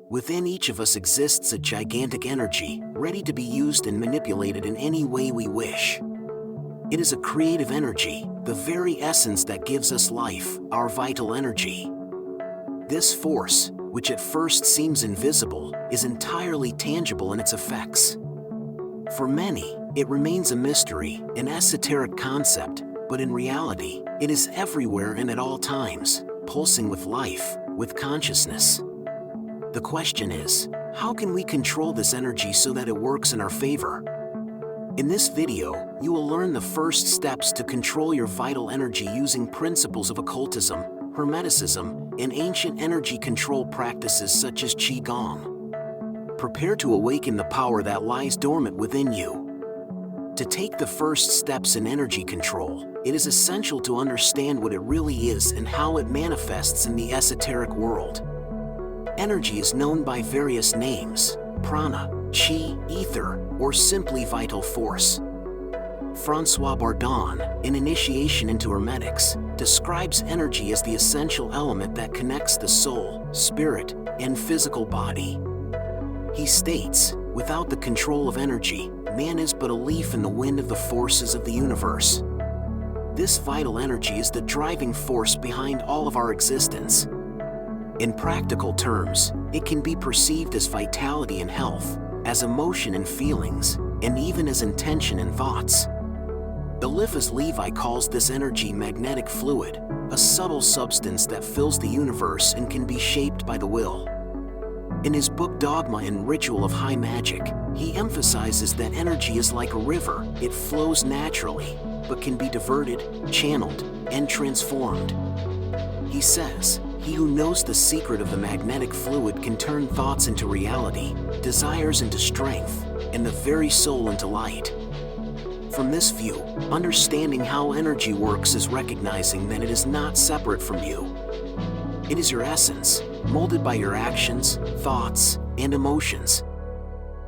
Within each of us exists a gigantic energy, ready to be used and manipulated in any way we wish. It is a creative energy, the very essence that gives us life, our vital energy. This force, which at first seems invisible, is entirely tangible in its effects. For many, it remains a mystery, an esoteric concept, but in reality, it is everywhere and at all times, pulsing with life, with consciousness. The question is, how can we control this energy so that it works in our favor? In this video, you will learn the first steps to control your vital energy using principles of occultism, hermeticism, and ancient energy control practices such as Gong. Prepare to awaken the power that lies dormant within you. To take the first steps in energy control, it is essential to understand what it really is and how it manifests in the esoteric world. Energy is known by various names: prana, chi, ether, or simply vital force. François Bardon, in Initiation into Hermetics, describes energy as the essential element that connects the soul, spirit, and physical body. He states, without the control of energy, man is but a leaf in the wind of the forces of the universe. This vital energy is the driving force behind all of our existence. In practical terms, it can be perceived as vitality and health, as emotion and feelings, and even as intention and thoughts. Éliphas Lévi calls this energy magnetic fluid, a subtle substance that fills the universe and can be shaped by the will. In his book Dogma and Ritual of High Magic, he emphasizes that energy is like a river. It flows naturally, but can be diverted, channeled, and transformed. He says, "He who knows the secret of the magnetic fluid can turn thoughts into reality, desires into strength, and the very soul into light." From this view, understanding how energy works is recognizing that it is not separate from you. It is your essence, molded by your actions, thoughts, and emotions.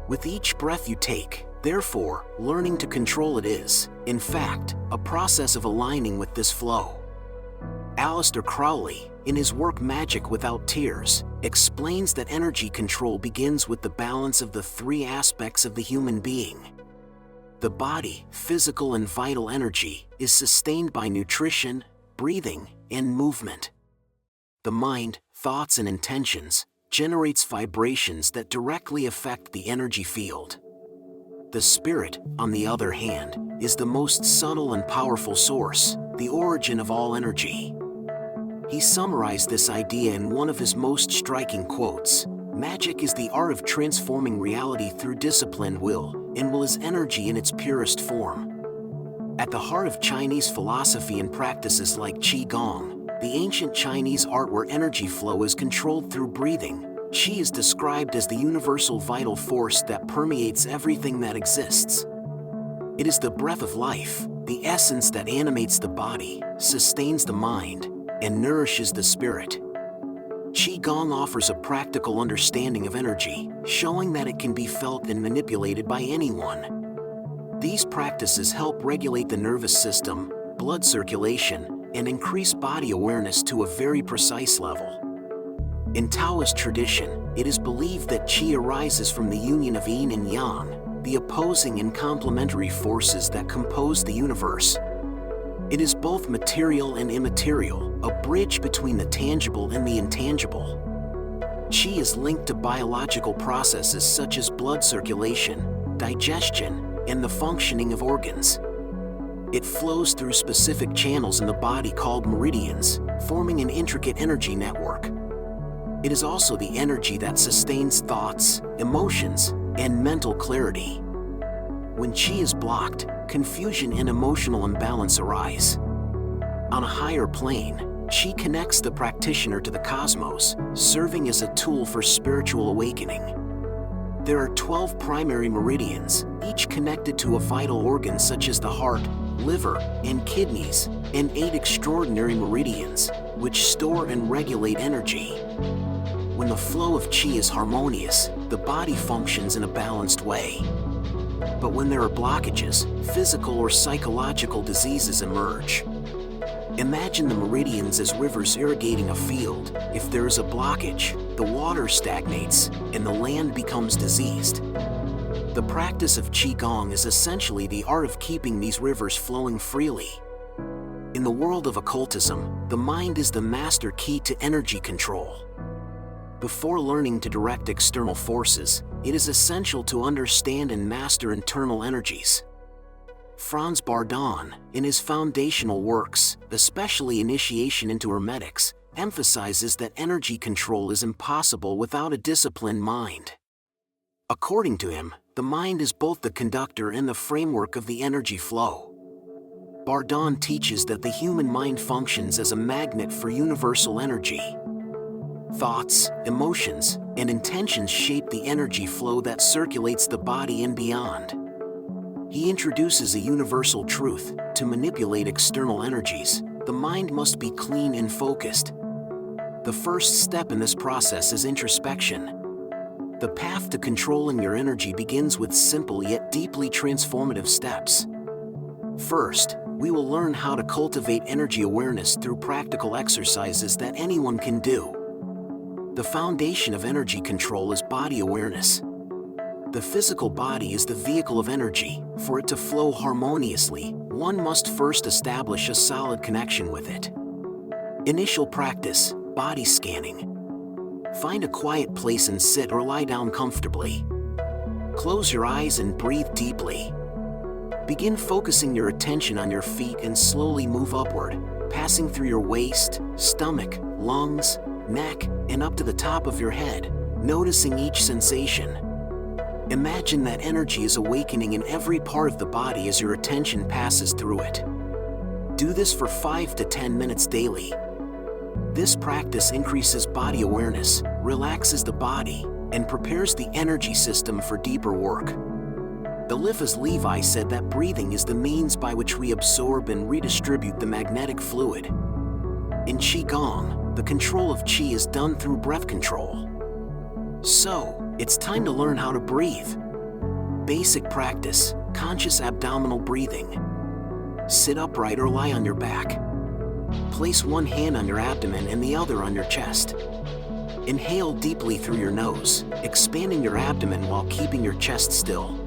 With each breath you take, therefore, learning to control it is, in fact, a process of aligning with this flow. Aleister Crowley, in his work Magic Without Tears, explains that energy control begins with the balance of the three aspects of the human being. The body, physical and vital energy, is sustained by nutrition, breathing, and movement. The mind, thoughts and intentions, generates vibrations that directly affect the energy field. The spirit, on the other hand, is the most subtle and powerful source, the origin of all energy. He summarized this idea in one of his most striking quotes: "Magic is the art of transforming reality through disciplined will, and will is energy in its purest form." At the heart of Chinese philosophy and practices like Gong, the ancient Chinese art where energy flow is controlled through breathing, Qi is described as the universal vital force that permeates everything that exists. It is the breath of life, the essence that animates the body, sustains the mind, and nourishes the spirit. Gong offers a practical understanding of energy, showing that it can be felt and manipulated by anyone. These practices help regulate the nervous system, blood circulation, and increase body awareness to a very precise level. In Taoist tradition, it is believed that Qi arises from the union of yin and yang, the opposing and complementary forces that compose the universe. It is both material and immaterial, a bridge between the tangible and the intangible. Qi is linked to biological processes such as blood circulation, digestion, and the functioning of organs. It flows through specific channels in the body called meridians, forming an intricate energy network. It is also the energy that sustains thoughts, emotions, and mental clarity. When Qi is blocked, confusion and emotional imbalance arise. On a higher plane, Qi connects the practitioner to the cosmos, serving as a tool for spiritual awakening. There are 12 primary meridians, each connected to a vital organ such as the heart, liver, and kidneys, and 8 extraordinary meridians, which store and regulate energy. When the flow of Qi is harmonious, the body functions in a balanced way. But when there are blockages, physical or psychological diseases emerge. Imagine the meridians as rivers irrigating a field. If there is a blockage, the water stagnates and the land becomes diseased. The practice of Qigong is essentially the art of keeping these rivers flowing freely. In the world of occultism, the mind is the master key to energy control. Before learning to direct external forces, it is essential to understand and master internal energies. François Bardon, in his foundational works, especially Initiation into Hermetics, emphasizes that energy control is impossible without a disciplined mind. According to him, the mind is both the conductor and the framework of the energy flow. Bardon teaches that the human mind functions as a magnet for universal energy. Thoughts, emotions, and intentions shape the energy flow that circulates the body and beyond. He introduces a universal truth: to manipulate external energies, the mind must be clean and focused. The first step in this process is introspection. The path to controlling your energy begins with simple yet deeply transformative steps. First, we will learn how to cultivate energy awareness through practical exercises that anyone can do. The foundation of energy control is body awareness. The physical body is the vehicle of energy. For it to flow harmoniously, one must first establish a solid connection with it. Initial practice: body scanning. Find a quiet place and sit or lie down comfortably. Close your eyes and breathe deeply. Begin focusing your attention on your feet and slowly move upward, passing through your waist, stomach, lungs, neck, and up to the top of your head, noticing each sensation. Imagine that energy is awakening in every part of the body as your attention passes through it. Do this for 5 to 10 minutes daily. This practice increases body awareness, relaxes the body, and prepares the energy system for deeper work. Éliphas Lévi said that breathing is the means by which we absorb and redistribute the magnetic fluid. In Qigong, the control of Qi is done through breath control. So, it's time to learn how to breathe. Basic practice: conscious abdominal breathing. Sit upright or lie on your back. Place one hand on your abdomen and the other on your chest. Inhale deeply through your nose, expanding your abdomen while keeping your chest still.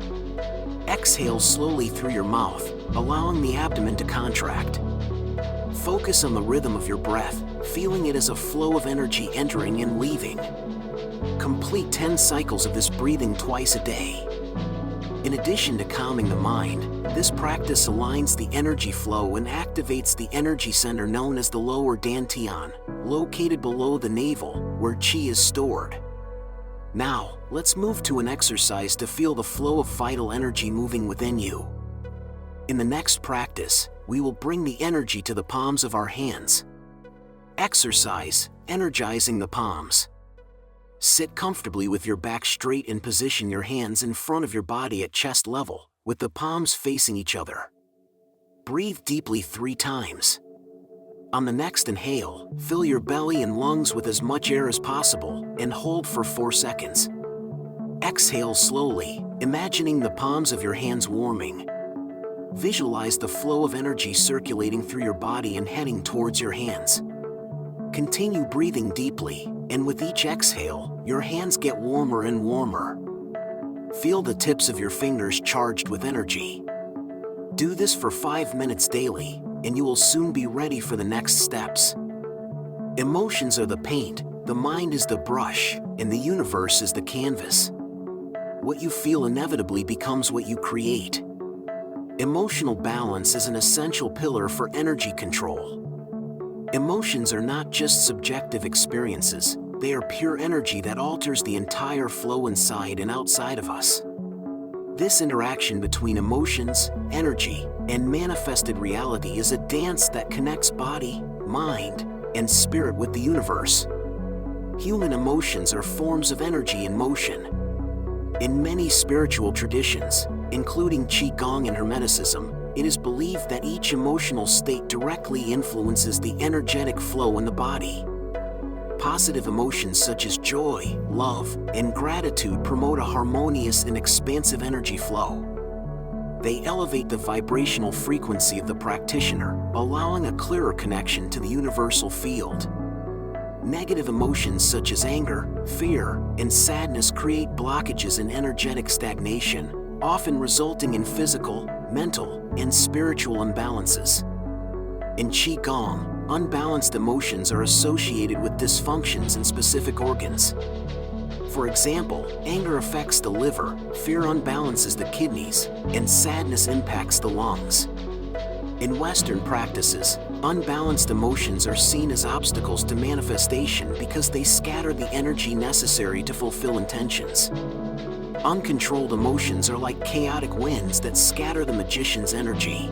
Exhale slowly through your mouth, allowing the abdomen to contract. Focus on the rhythm of your breath, feeling it as a flow of energy entering and leaving. Complete 10 cycles of this breathing twice a day. In addition to calming the mind, this practice aligns the energy flow and activates the energy center known as the lower dantian, located below the navel, where Qi is stored. Now, let's move to an exercise to feel the flow of vital energy moving within you. In the next practice, we will bring the energy to the palms of our hands. Exercise: energizing the palms. Sit comfortably with your back straight and position your hands in front of your body at chest level, with the palms facing each other. Breathe deeply 3 times. On the next inhale, fill your belly and lungs with as much air as possible and hold for 4 seconds. Exhale slowly, imagining the palms of your hands warming. Visualize the flow of energy circulating through your body and heading towards your hands. Continue breathing deeply, and with each exhale, your hands get warmer and warmer. Feel the tips of your fingers charged with energy. Do this for 5 minutes daily, and you will soon be ready for the next steps. Emotions are the paint, the mind is the brush, and the universe is the canvas. What you feel inevitably becomes what you create. Emotional balance is an essential pillar for energy control. Emotions are not just subjective experiences, they are pure energy that alters the entire flow inside and outside of us. This interaction between emotions, energy, and manifested reality is a dance that connects body, mind, and spirit with the universe. Human emotions are forms of energy in motion. In many spiritual traditions, including Qigong and Hermeticism, it is believed that each emotional state directly influences the energetic flow in the body. Positive emotions such as joy, love, and gratitude promote a harmonious and expansive energy flow. They elevate the vibrational frequency of the practitioner, allowing a clearer connection to the universal field. Negative emotions such as anger, fear, and sadness create blockages and energetic stagnation, often resulting in physical, mental, and spiritual imbalances. In Qigong, unbalanced emotions are associated with dysfunctions in specific organs. For example, anger affects the liver, fear unbalances the kidneys, and sadness impacts the lungs. In Western practices, unbalanced emotions are seen as obstacles to manifestation because they scatter the energy necessary to fulfill intentions. Uncontrolled emotions are like chaotic winds that scatter the magician's energy.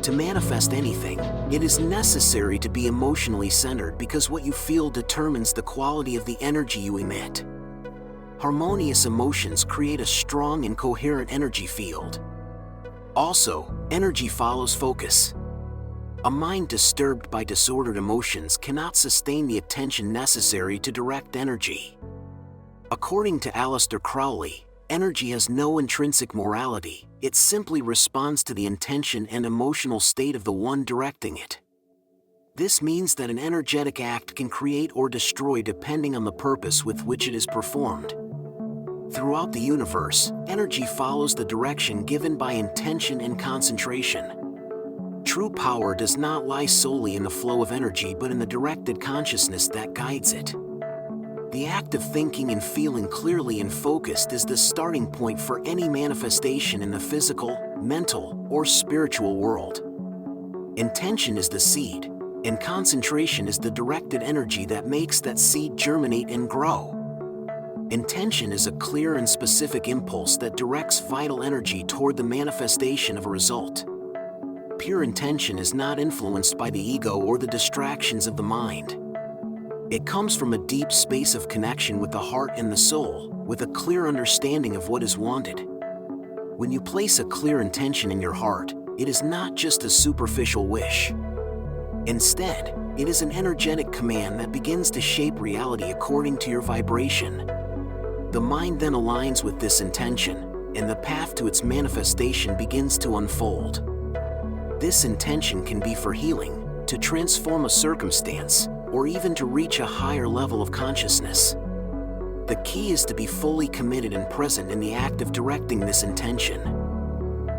To manifest anything, it is necessary to be emotionally centered because what you feel determines the quality of the energy you emit. Harmonious emotions create a strong and coherent energy field. Also, energy follows focus. A mind disturbed by disordered emotions cannot sustain the attention necessary to direct energy. According to Aleister Crowley, energy has no intrinsic morality, it simply responds to the intention and emotional state of the one directing it. This means that an energetic act can create or destroy depending on the purpose with which it is performed. Throughout the universe, energy follows the direction given by intention and concentration. True power does not lie solely in the flow of energy but in the directed consciousness that guides it. The act of thinking and feeling clearly and focused is the starting point for any manifestation in the physical, mental, or spiritual world. Intention is the seed, and concentration is the directed energy that makes that seed germinate and grow. Intention is a clear and specific impulse that directs vital energy toward the manifestation of a result. Pure intention is not influenced by the ego or the distractions of the mind. It comes from a deep space of connection with the heart and the soul, with a clear understanding of what is wanted. When you place a clear intention in your heart, it is not just a superficial wish. Instead, it is an energetic command that begins to shape reality according to your vibration. The mind then aligns with this intention, and the path to its manifestation begins to unfold. This intention can be for healing, to transform a circumstance, or even to reach a higher level of consciousness. The key is to be fully committed and present in the act of directing this intention.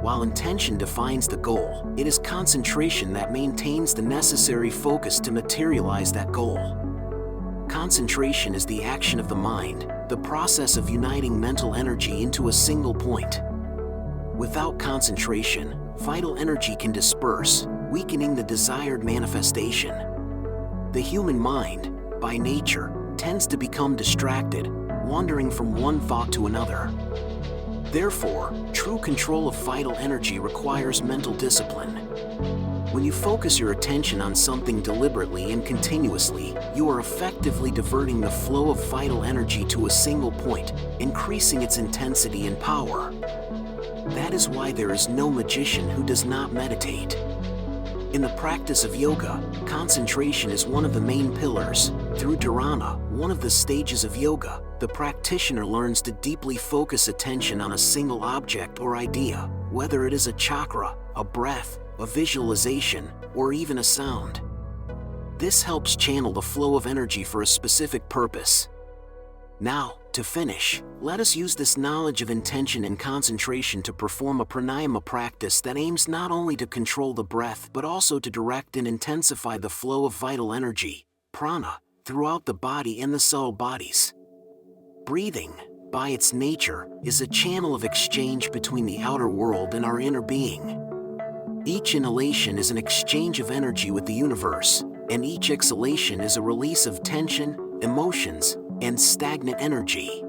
While intention defines the goal, it is concentration that maintains the necessary focus to materialize that goal. Concentration is the action of the mind, the process of uniting mental energy into a single point. Without concentration, vital energy can disperse, weakening the desired manifestation. The human mind, by nature, tends to become distracted, wandering from one thought to another. Therefore, true control of vital energy requires mental discipline. When you focus your attention on something deliberately and continuously, you are effectively diverting the flow of vital energy to a single point, increasing its intensity and power. That is why there is no magician who does not meditate. In the practice of yoga, concentration is one of the main pillars. Through dharana, one of the stages of yoga, the practitioner learns to deeply focus attention on a single object or idea, whether it is a chakra, a breath, a visualization, or even a sound. This helps channel the flow of energy for a specific purpose. Now, to finish, let us use this knowledge of intention and concentration to perform a pranayama practice that aims not only to control the breath but also to direct and intensify the flow of vital energy, prana, throughout the body and the subtle bodies. Breathing, by its nature, is a channel of exchange between the outer world and our inner being. Each inhalation is an exchange of energy with the universe, and each exhalation is a release of tension, emotions, and stagnant energy.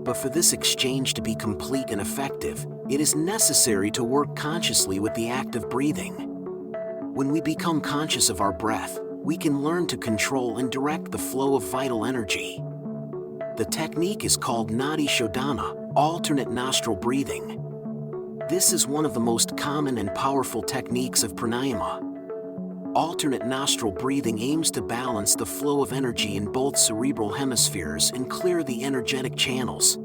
But for this exchange to be complete and effective, it is necessary to work consciously with the act of breathing. When we become conscious of our breath, we can learn to control and direct the flow of vital energy. The technique is called nadi shodhana, alternate nostril breathing. This is one of the most common and powerful techniques of pranayama. Alternate nostril breathing aims to balance the flow of energy in both cerebral hemispheres and clear the energetic channels.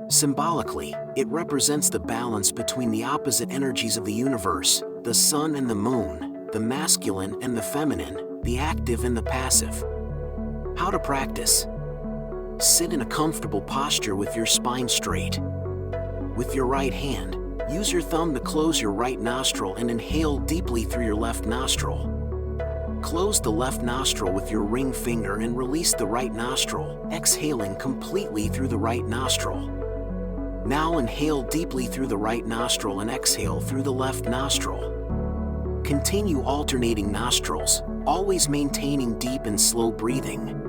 Symbolically, it represents the balance between the opposite energies of the universe, the sun and the moon, the masculine and the feminine, the active and the passive. How to practice. Sit in a comfortable posture with your spine straight. With your right hand, use your thumb to close your right nostril and inhale deeply through your left nostril. Close the left nostril with your ring finger and release the right nostril, exhaling completely through the right nostril. Now inhale deeply through the right nostril and exhale through the left nostril. Continue alternating nostrils, always maintaining deep and slow breathing.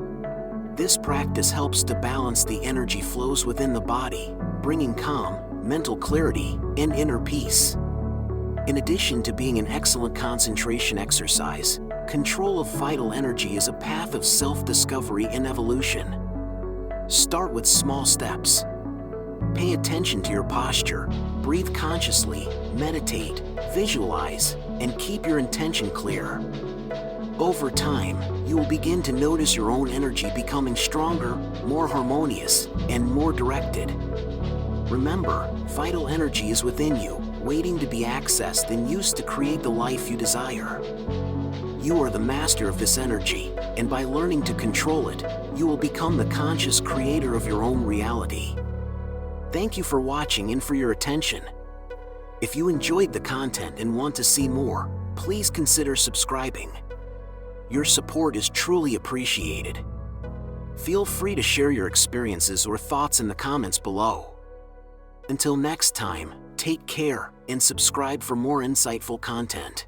This practice helps to balance the energy flows within the body, bringing calm, mental clarity, and inner peace. In addition to being an excellent concentration exercise, control of vital energy is a path of self-discovery and evolution. Start with small steps. Pay attention to your posture, breathe consciously, meditate, visualize, and keep your intention clear. Over time, you will begin to notice your own energy becoming stronger, more harmonious, and more directed. Remember, vital energy is within you, waiting to be accessed and used to create the life you desire. You are the master of this energy, and by learning to control it, you will become the conscious creator of your own reality. Thank you for watching and for your attention. If you enjoyed the content and want to see more, please consider subscribing. Your support is truly appreciated. Feel free to share your experiences or thoughts in the comments below. Until next time, take care and subscribe for more insightful content.